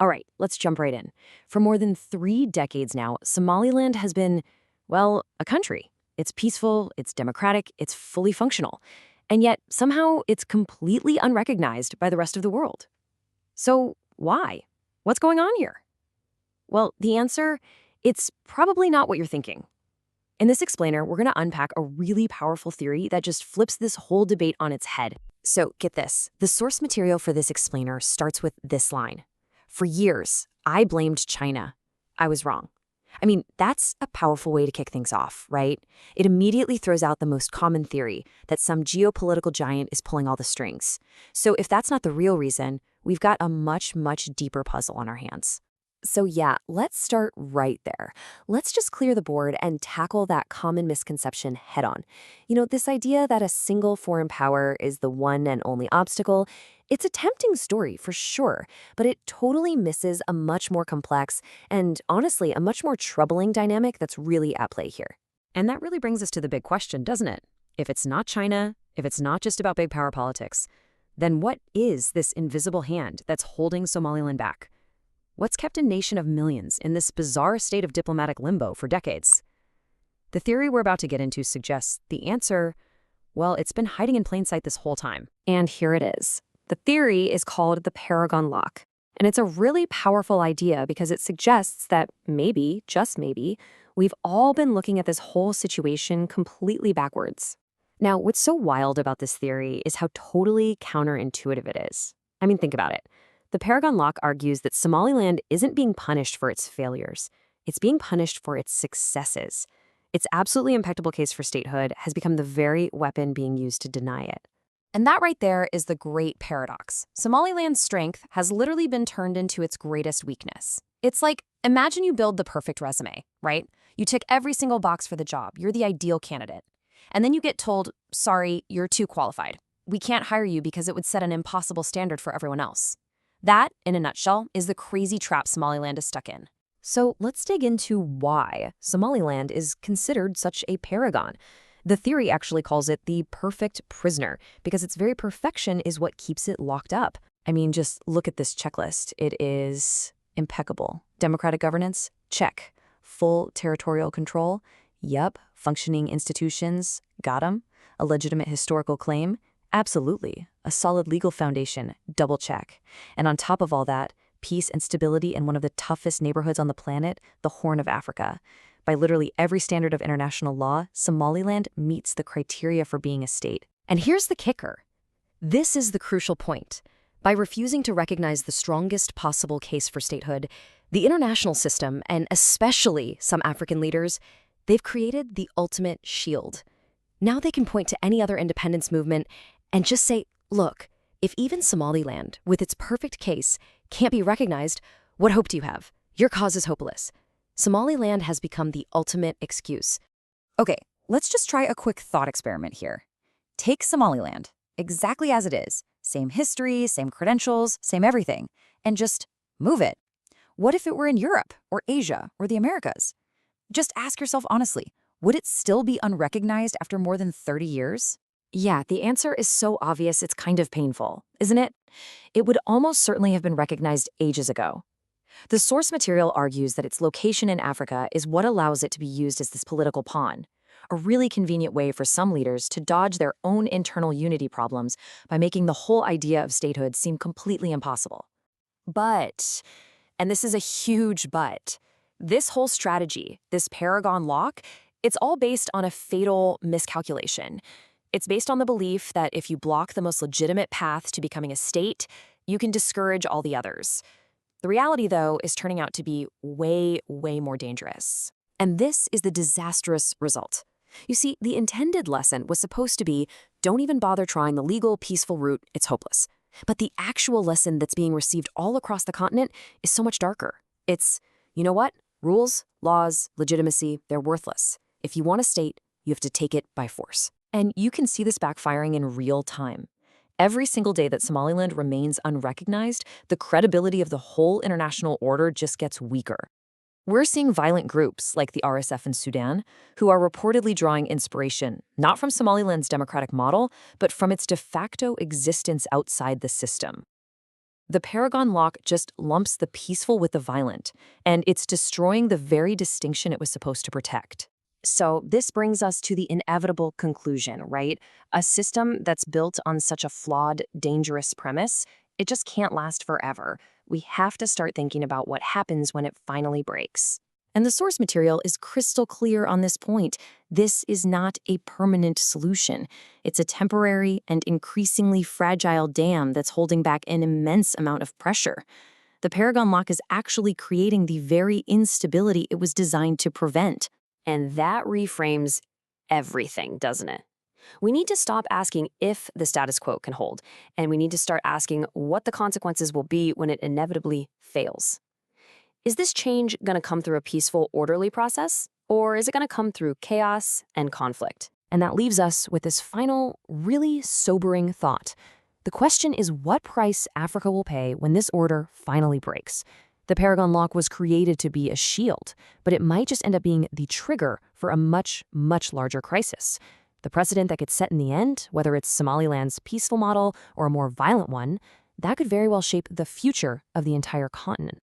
All right, let's jump right in. For more than 3 decades now, Somaliland has been, well, a country. It's peaceful, it's democratic, it's fully functional. And yet, somehow, it's completely unrecognized by the rest of the world. So, why? What's going on here? Well, the answer, it's probably not what you're thinking. In this explainer, we're going to unpack a really powerful theory that just flips this whole debate on its head. So, get this. The source material for this explainer starts with this line. For years, I blamed China. I was wrong. I mean, that's a powerful way to kick things off, right? It immediately throws out the most common theory that some geopolitical giant is pulling all the strings. So if that's not the real reason, we've got a much, much deeper puzzle on our hands. So yeah, let's start right there. Let's just clear the board and tackle that common misconception head on. This idea that a single foreign power is the one and only obstacle, it's a tempting story for sure, but it totally misses a much more complex and honestly, a much more troubling dynamic that's really at play here. And that really brings us to the big question, doesn't it? If it's not China, if it's not just about big power politics, then what is this invisible hand that's holding Somaliland back? What's kept a nation of millions in this bizarre state of diplomatic limbo for decades? The theory we're about to get into suggests the answer, well, it's been hiding in plain sight this whole time. And here it is. The theory is called the Paragon Lock. And it's a really powerful idea because it suggests that maybe, just maybe, we've all been looking at this whole situation completely backwards. Now, what's so wild about this theory is how totally counterintuitive it is. I mean, think about it. The Paragon Lock argues that Somaliland isn't being punished for its failures. It's being punished for its successes. Its absolutely impeccable case for statehood has become the very weapon being used to deny it. And that right there is the great paradox. Somaliland's strength has literally been turned into its greatest weakness. It's like, imagine you build the perfect resume, right? You tick every single box for the job. You're the ideal candidate. And then you get told, sorry, you're too qualified. We can't hire you because it would set an impossible standard for everyone else. That, in a nutshell, is the crazy trap Somaliland is stuck in. So let's dig into why Somaliland is considered such a paragon. The theory actually calls it the perfect prisoner because its very perfection is what keeps it locked up. I mean, just look at this checklist. It is impeccable. Democratic governance? Check. Full territorial control? Yup. Functioning institutions? Got 'em. A legitimate historical claim? Absolutely. A solid legal foundation, double check. And on top of all that, peace and stability in one of the toughest neighborhoods on the planet, the Horn of Africa. By literally every standard of international law, Somaliland meets the criteria for being a state. And here's the kicker. This is the crucial point. By refusing to recognize the strongest possible case for statehood, the international system, and especially some African leaders, they've created the ultimate shield. Now they can point to any other independence movement and just say, look, if even Somaliland, with its perfect case, can't be recognized, what hope do you have? Your cause is hopeless. Somaliland has become the ultimate excuse. Okay, let's just try a quick thought experiment here. Take Somaliland, exactly as it is, same history, same credentials, same everything, and just move it. What if it were in Europe, or Asia, or the Americas? Just ask yourself honestly, would it still be unrecognized after more than 30 years? Yeah, the answer is so obvious it's kind of painful, isn't it? It would almost certainly have been recognized ages ago. The source material argues that its location in Africa is what allows it to be used as this political pawn, a really convenient way for some leaders to dodge their own internal unity problems by making the whole idea of statehood seem completely impossible. But, and this is a huge but, this whole strategy, this Paragon Lock, it's all based on a fatal miscalculation. It's based on the belief that if you block the most legitimate path to becoming a state, you can discourage all the others. The reality, though, is turning out to be way, way more dangerous. And this is the disastrous result. You see, the intended lesson was supposed to be, don't even bother trying the legal, peaceful route, it's hopeless. But the actual lesson that's being received all across the continent is so much darker. It's, you know what? Rules, laws, legitimacy, they're worthless. If you want a state, you have to take it by force. And you can see this backfiring in real time. Every single day that Somaliland remains unrecognized, the credibility of the whole international order just gets weaker. We're seeing violent groups like the RSF in Sudan, who are reportedly drawing inspiration, not from Somaliland's democratic model, but from its de facto existence outside the system. The Paragon Lock just lumps the peaceful with the violent, and it's destroying the very distinction it was supposed to protect. So this brings us to the inevitable conclusion, right? A system that's built on such a flawed, dangerous premise, it just can't last forever. We have to start thinking about what happens when it finally breaks. And the source material is crystal clear on this point. This is not a permanent solution. It's a temporary and increasingly fragile dam that's holding back an immense amount of pressure. The Paragon Lock is actually creating the very instability it was designed to prevent. And that reframes everything, doesn't it? We need to stop asking if the status quo can hold, and we need to start asking what the consequences will be when it inevitably fails. Is this change going to come through a peaceful, orderly process, or is it going to come through chaos and conflict? And that leaves us with this final, really sobering thought. The question is what price Africa will pay when this order finally breaks. The Paragon Lock was created to be a shield, but it might just end up being the trigger for a much, much larger crisis. The precedent that gets set in the end, whether it's Somaliland's peaceful model or a more violent one, that could very well shape the future of the entire continent.